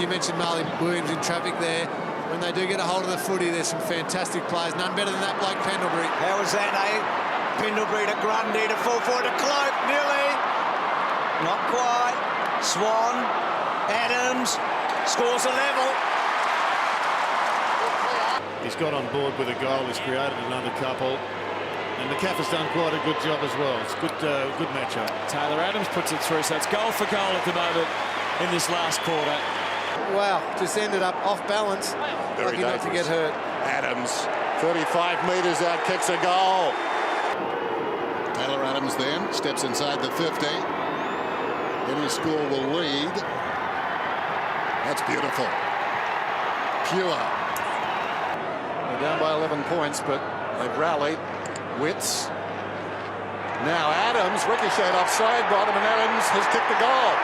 You mentioned Marley Williams in traffic there. When they do get a hold of the footy, there's some fantastic players. None better than that bloke Pendlebury. How was that, eh? Pendlebury to Grundy to full forward to Cloak, nearly. Not quite. Swan, Adams, scores a level. He's got on board with a goal. He's created another couple. And the CAF has done quite a good job as well. It's good matchup. Taylor Adams puts it through, so it's goal for goal at the moment in this last quarter. Wow, just ended up off balance. Very lucky not to get hurt. Adams, 35 metres out, kicks a goal. Taylor Adams then steps inside the 50. Any score will lead. That's beautiful. Pure. They're down by 11 points, but they've rallied. Wits. Now Adams ricocheted offside bottom, and Adams has kicked the goal.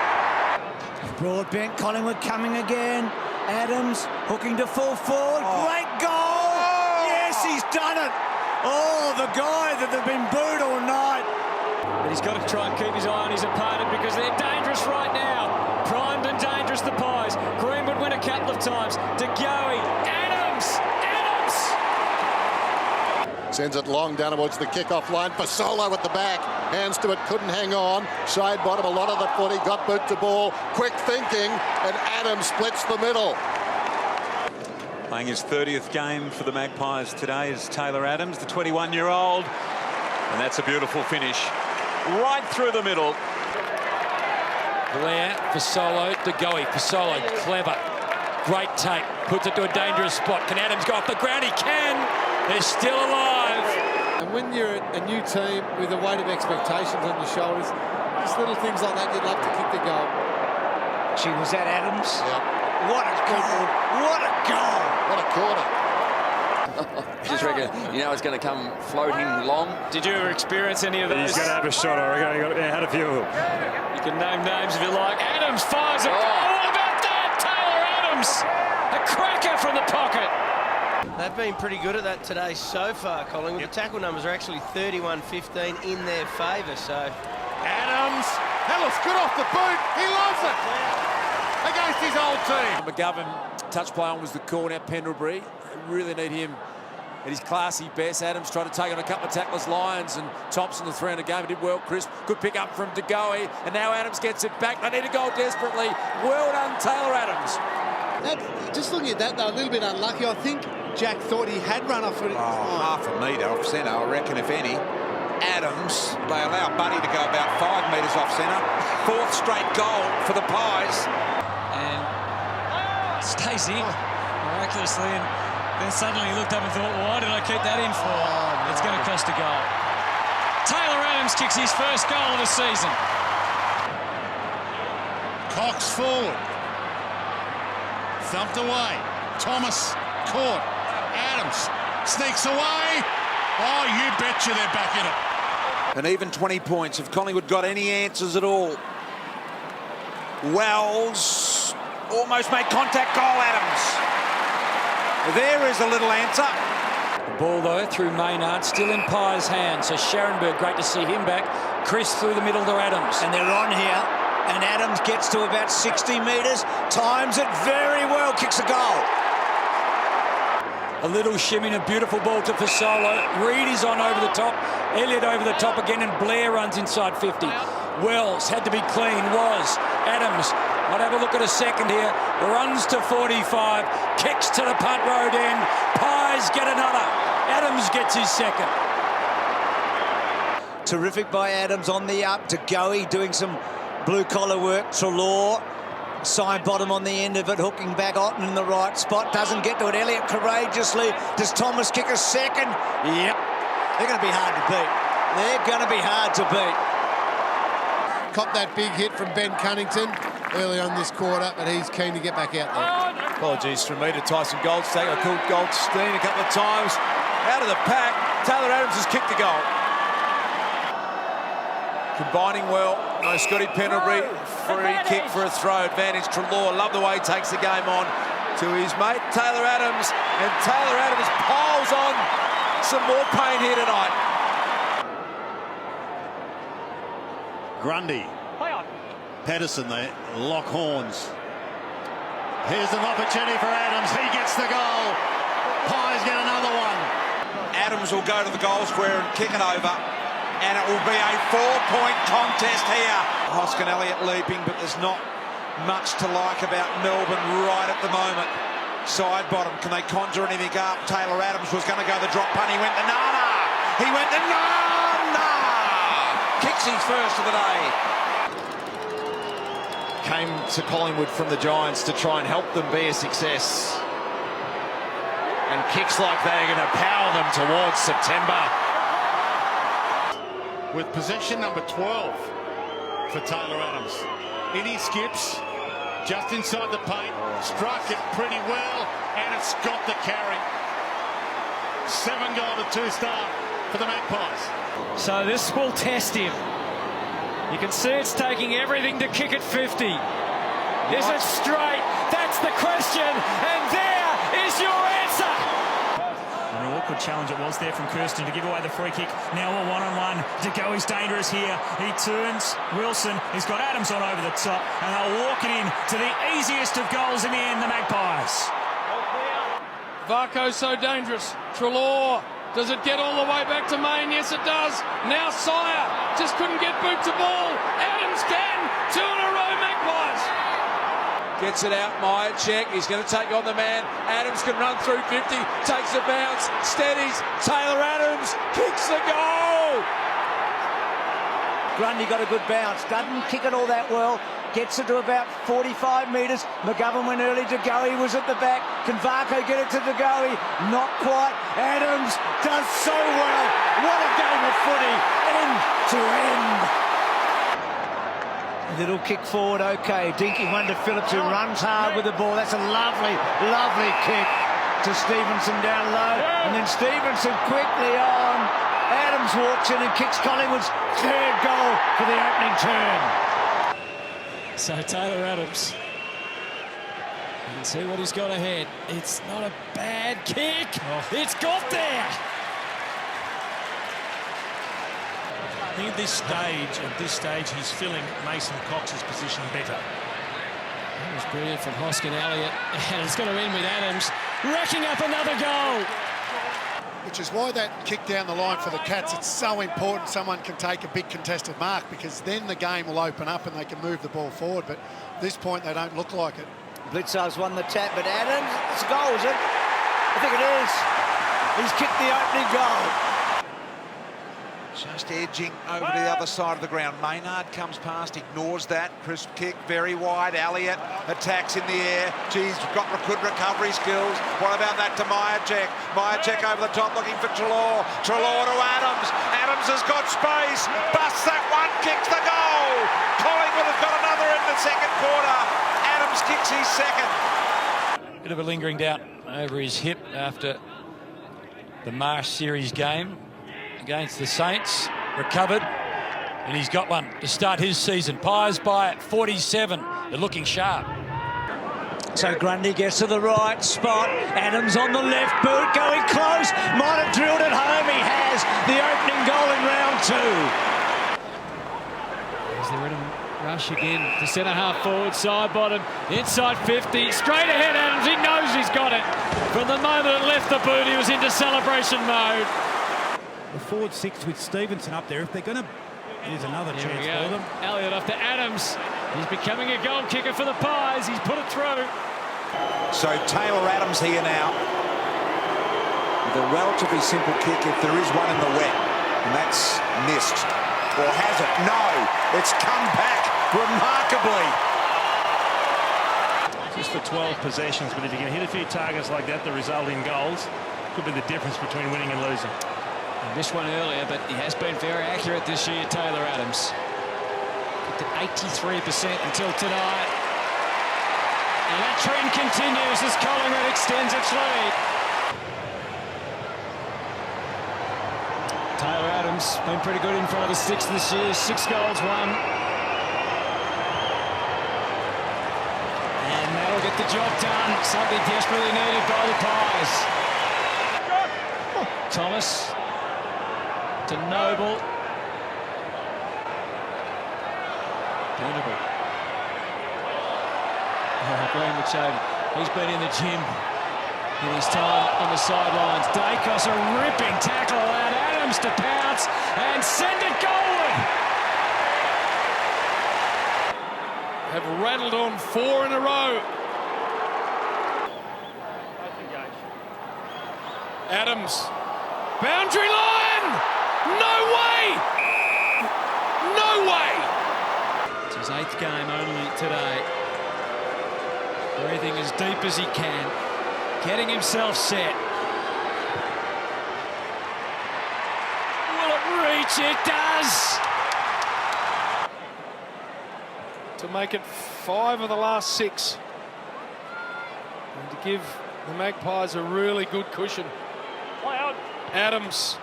Broadbent, Collingwood coming again. Adams hooking to full forward. Great goal! Yes, he's done it! Oh, the guy that they've been booed all night. But he's got to try and keep his eye on his opponent because they're dangerous right now. Primed and dangerous, the Pies. Greenwood win a couple of times. De Goey, Adams! Sends it long down towards the kick-off line. For Solo at the back. Hands to it, couldn't hang on. Side bottom, a lot of the footy. Got boot to ball. Quick thinking, and Adams splits the middle. Playing his 30th game for the Magpies today is Taylor Adams, the 21-year-old. And that's a beautiful finish. Right through the middle. Blair for Solo, De Goey for Solo, clever. Great take, puts it to a dangerous spot. Can Adams go off the ground? He can. They're still alive. And when you're a new team with a weight of expectations on your shoulders, just little things like that, you'd love to kick the goal. Gee, was that Adams? Yep. What a goal! What a goal! What a quarter. Just reckon, you know, it's going to come floating long. Did you ever experience any of those? He's going to have a shot, I reckon. He had a few of them. You can name names if you like. Adams fires it. Oh, what about that? Taylor Adams! A cracker from the pocket. They've been pretty good at that today so far, Collingwood. The tackle numbers are actually 31-15 in their favour, so... Adams, that looks good off the boot. He loves it against his old team. McGovern, touch play on was the call. Now Pendlebury, really need him at his classy best. Adams tried to take on a couple of tacklers, Lyons and Thompson, the 300 game. He did well, Chris. Good pick up from De Goey, and now Adams gets it back. They need a goal desperately. Well done, Taylor Adams. Just looking at that, though, a little bit unlucky. I think Jack thought he had run off it. Half a metre off centre, I reckon, if any. Adams, they allow Buddy to go about 5 metres off centre. 4th straight goal for the Pies. And stays in miraculously, and then suddenly he looked up and thought, why did I keep that in for? It's going to cost a goal. Taylor Adams kicks his first goal of the season. Cox forward. Thumped away. Thomas caught. Adams sneaks away. Oh, you betcha they're back in it. An even 20 points. Have Collingwood got any answers at all? Wells almost made contact. Goal, Adams. There is a little answer. The ball, though, through Maynard, still in Pies' hands. So Scharenberg, great to see him back. Chris through the middle to Adams. And they're on here, and Adams gets to about 60 metres, times it very well, kicks a goal. A little shimming, a beautiful ball to Fasolo. Reed is on over the top. Elliott over the top again, and Blair runs inside 50. Wells had to be clean, was. Adams might have a look at a second here. Runs to 45, kicks to the punt road end. Pies get another. Adams gets his second. Terrific by Adams on the up. De Goey doing some blue-collar work. Trelaw, side bottom on the end of it, hooking back Otten in the right spot. Doesn't get to it. Elliott courageously. Does Thomas kick a second? Yep. They're going to be hard to beat. They're going to be hard to beat. Copped that big hit from Ben Cunnington early on this quarter, but he's keen to get back out there. Apologies from me to Tyson Goldstein. I called Goldstein a couple of times. Out of the pack, Taylor Adams has kicked the goal. Combining well. No Scotty Pendlebury. Free kick for a throw. Advantage Trelaw. Love the way he takes the game on to his mate Taylor Adams. And Taylor Adams piles on some more pain here tonight. Grundy. Patterson there. Lock horns. Here's an opportunity for Adams. He gets the goal. Pies get another one. Adams will go to the goal square and kick it over. And it will be a 4-point contest here. Hoskin Elliott leaping, but there's not much to like about Melbourne right at the moment. Side bottom, can they conjure anything up? Taylor Adams was going to go the drop punt. He went the nana. He went the nana. Kicks his first of the day. Came to Collingwood from the Giants to try and help them be a success. And kicks like that are going to power them towards September. With possession number 12 for Taylor Adams. In he skips, just inside the paint, struck it pretty well, and it's got the carry. 7-goal to 2-star for the Magpies. So this will test him. You can see it's taking everything to kick at 50. Is it straight? That's the question, and there is your answer. An awkward challenge it was there from Kirsten to give away the free kick. Now a one-on-one. De Goey's dangerous here. He turns. Wilson. He's got Adams on over the top. And they'll walk it in to the easiest of goals in the end, the Magpies. Varco's so dangerous. Treloar. Does it get all the way back to Main? Yes, it does. Now Sire. Just couldn't get boot to ball. Adams can. 2 in a row, Magpies. Gets it out, Myercheck. He's going to take on the man. Adams can run through 50, takes a bounce, steadies. Taylor Adams kicks the goal. Grundy got a good bounce. Doesn't kick it all that well. Gets it to about 45 metres. McGovern went early. De Goey was at the back. Can Varco get it to De Goey? Not quite. Adams does so well. What a game of footy. End to end. Little kick forward, okay. Dinky one to Phillips, who runs hard with the ball. That's a lovely, lovely kick to Stevenson down low. And then Stevenson quickly on. Adams walks in and kicks Collingwood's 3rd goal for the opening term. So Taylor Adams. You can see what he's got ahead. It's not a bad kick. It's got there. I think at this stage, he's filling Mason Cox's position better. That was brilliant from Hoskin Elliott. And it's going to end with Adams racking up another goal. Which is why that kick down the line for the Cats, it's so important someone can take a big contested mark, because then the game will open up and they can move the ball forward. But at this point, they don't look like it. Blitzar's won the tap, but Adams, it's a goal, is it? I think it is. He's kicked the opening goal. Just edging over to the other side of the ground. Maynard comes past, ignores that. Crisp kick, very wide. Elliott attacks in the air. Geez, got good recovery skills. What about that to Myercheck? Myercheck over the top looking for Treloar. Treloar to Adams. Adams has got space. Busts that one, kicks the goal. Collingwood have got another in the second quarter. Adams kicks his second. Bit of a lingering doubt over his hip after the Marsh series game against the Saints. Recovered, and he's got one to start his season. Pies by 47. They're looking sharp. So Grundy gets to the right spot. Adams on the left boot, going close. Might have drilled it home. He has the opening goal in round 2. There's the rhythm rush again. The centre half forward, side bottom, inside 50. Straight ahead, Adams. He knows he's got it. From the moment it left the boot, he was into celebration mode. The forward 6 with Stevenson up there. If they're going to... Here's another chance for them. Elliott off to Adams. He's becoming a goal kicker for the Pies. He's put it through. So Taylor Adams here now. With a relatively simple kick, if there is one in the wet. And that's missed. Or has it? No. It's come back remarkably. Just for 12 possessions, but if you can hit a few targets like that result in goals, could be the difference between winning and losing. Missed one earlier, but he has been very accurate this year, Taylor Adams. Kicked at 83% until tonight. And that trend continues as Collingwood extends its lead. Taylor Adams been pretty good in front of the sticks this year. 6 goals, 1. And that'll get the job done. Something desperately needed by the Pies. Thomas to Noble. Beautiful. Graham McShady. He's been in the gym in his time on the sidelines. Dacos, a ripping tackle, allowed Adams to pounce and send it goalward. Have rattled on 4 in a row. Adams, boundary line! No way! No way! It's his 8th game only today. Breathing as deep as he can, getting himself set. Will it reach? It does! To make it 5 of the last 6. And to give the Magpies a really good cushion. Adams.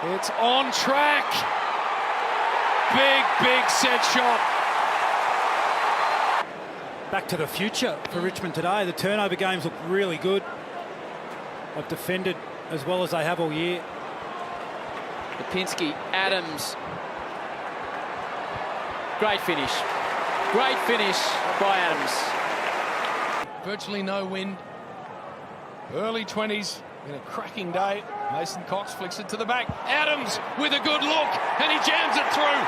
It's on track. Big set shot. Back to the future for Richmond today. The turnover games look really good. They've defended as well as they have all year. Lipinski, Adams. Great finish. Great finish by Adams. Virtually no wind. Early 20s in a cracking day. Mason Cox flicks it to the back. Adams with a good look, and he jams it through.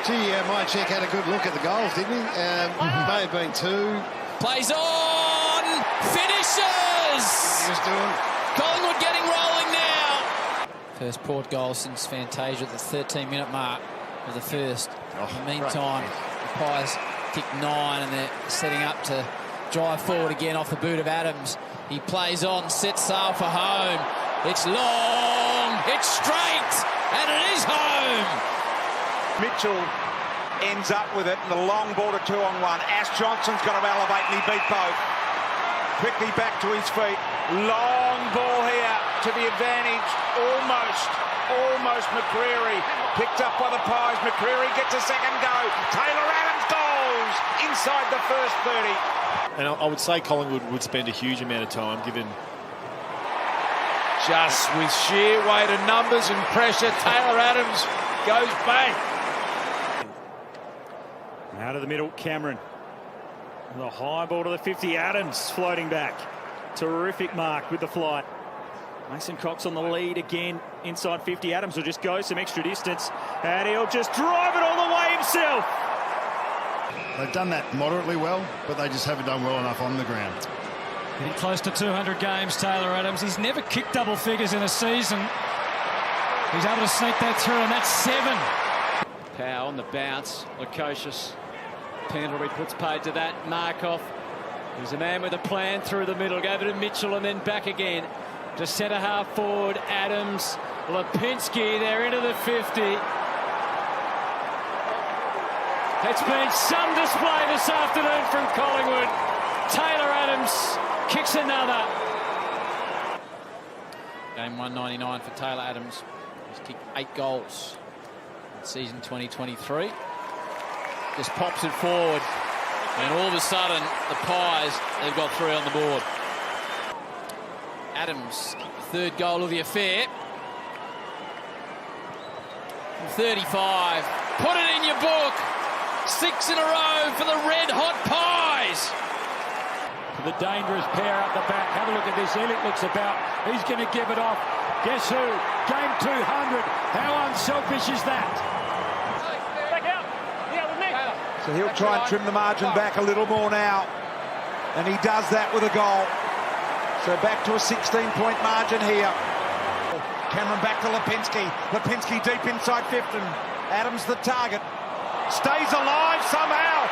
Gee, Mychek had a good look at the goals, didn't he? May have been 2. Plays on, finishes! He was doing. Collingwood getting rolling now. First Port goal since Fantasia at the 13-minute mark of the first. In the meantime, the Pies kick 9 and they're setting up to drive forward again off the boot of Adams. He plays on, sets sail for home. It's long, it's straight, and it is home. Mitchell ends up with it, and the long ball to 2-on-1. Ash Johnson's got to elevate, and he beat both. Quickly back to his feet. Long ball here to the advantage. Almost McCreery. Picked up by the Pies. McCreery gets a second go. Taylor Adams goals inside the first 30. And I would say Collingwood would spend a huge amount of time given... Just with sheer weight of numbers and pressure, Taylor Adams goes bang. Out of the middle, Cameron. The high ball to the 50, Adams floating back. Terrific mark with the flight. Mason Cox on the lead again, inside 50. Adams will just go some extra distance, and he'll just drive it all the way himself. They've done that moderately well, but they just haven't done well enough on the ground. Getting close to 200 games, Taylor Adams. He's never kicked double figures in a season. He's able to sneak that through, and that's 7. Power on the bounce. Lukosius. Pendlebury puts paid to that. Markov. He's a man with a plan through the middle. Go over to Mitchell and then back again. To centre half forward, Adams. Lipinski, they're into the 50. It's been some display this afternoon from Collingwood. Taylor Adams kicks another. Game 199 for Taylor Adams. He's kicked 8 goals in season 2023. Just pops it forward, and all of a sudden, the Pies, they've got 3 on the board. Adams, 3rd goal of the affair. From 35. Put it in your book. 6 in a row for the red-hot Pies. The dangerous pair up the back. Have a look at this. Elliott looks about. He's going to give it off. Guess who? Game 200. How unselfish is that? Back out. Yeah, with me. So he'll try and trim the margin back a little more now. And he does that with a goal. So back to a 16-point margin here. Cameron back to Lipinski. Lipinski deep inside 15. Adams the target. Stays alive somehow.